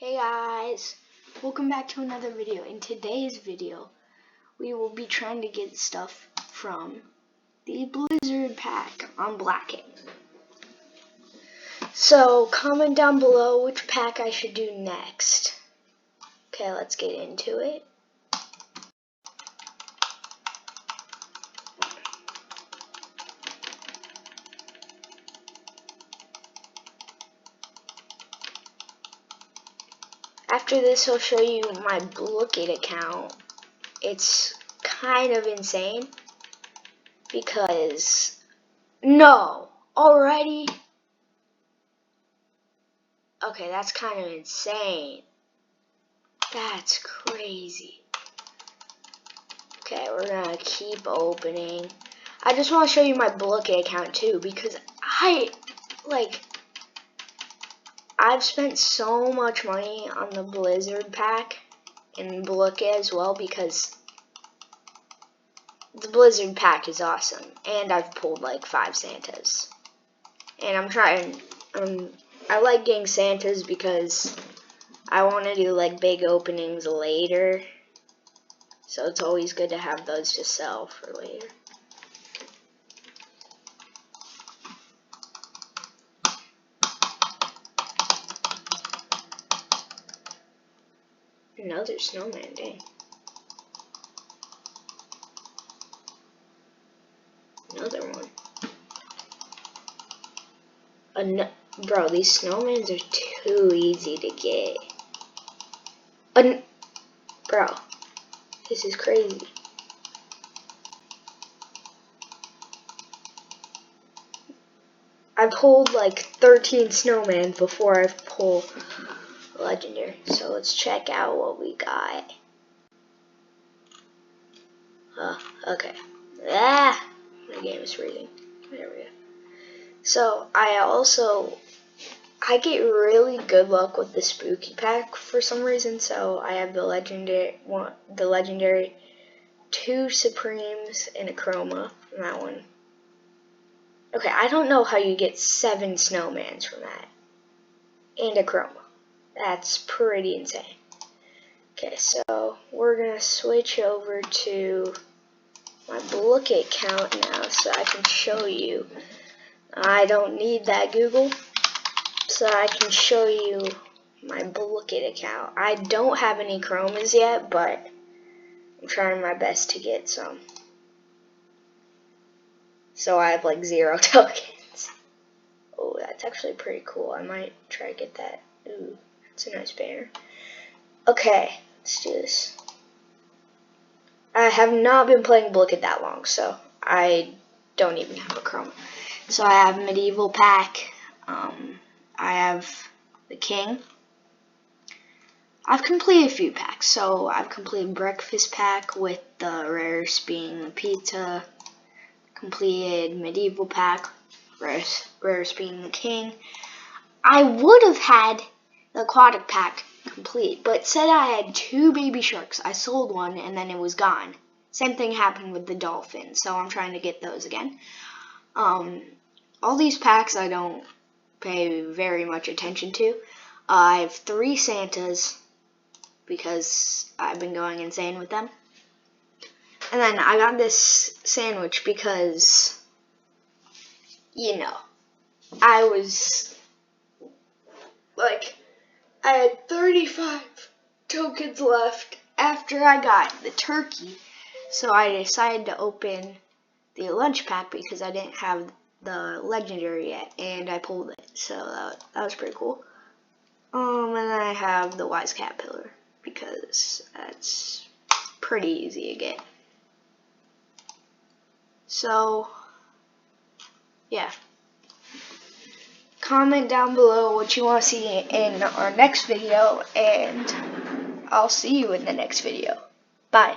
Hey guys, welcome back to another video. In today's video, we will be trying to get stuff from the Blizzard pack on Blacket. So comment down below which pack I should do next. Okay, let's get into it. After this, I'll show you my Blacket account. It's kind of insane because already. Okay, that's kind of insane. That's crazy. Okay, we're gonna keep opening. I just want to show you my Blacket account too because I've spent so much money on the Blizzard pack and Blacket as well because the Blizzard pack is awesome, and I've pulled like 5 Santas. And I'm trying. I like getting Santas because I want to do like big openings later. So it's always good to have those to sell for later. Another snowman, dang. Another one. Bro, these snowmans are too easy to get. Bro, this is crazy. I pulled like 13 snowmen before I pull legendary. So let's check out what we got. Okay. My game is freezing. There we go. So I get really good luck with the spooky pack for some reason. So I have the legendary 2 supremes and a chroma from that one. Okay, I don't know how you get 7 snowmans from that and a chroma. That's pretty insane. Okay, so we're gonna switch over to my Blacket account now so I can show you. I don't need that Google, so I can show you my Blacket account. I don't have any chromas yet, but I'm trying my best to get some. So I have like 0 tokens. Oh, that's actually pretty cool. I might try to get that. Ooh, that's a nice banner. Okay, let's do this. I have not been playing Blacket that long, so I don't even have a chroma. So I have medieval pack. I have the king. I've completed a few packs. So I've completed breakfast pack with the rarest being the pizza. Completed medieval pack, rarest being the king. I would have had the aquatic pack complete, but it said I had 2 baby sharks. I sold one and then it was gone. Same thing happened with the dolphin, so I'm trying to get those again. All these packs I don't pay very much attention to. I have 3 Santas because I've been going insane with them. And then I got this sandwich because, I was like, I had 35 tokens left after I got the turkey. So I decided to open the lunch pack because I didn't have the legendary yet, and I pulled it. So that was pretty cool. And then I have the wise caterpillar because that's pretty easy to get. So, yeah. Comment down below what you want to see in our next video, and I'll see you in the next video. Bye.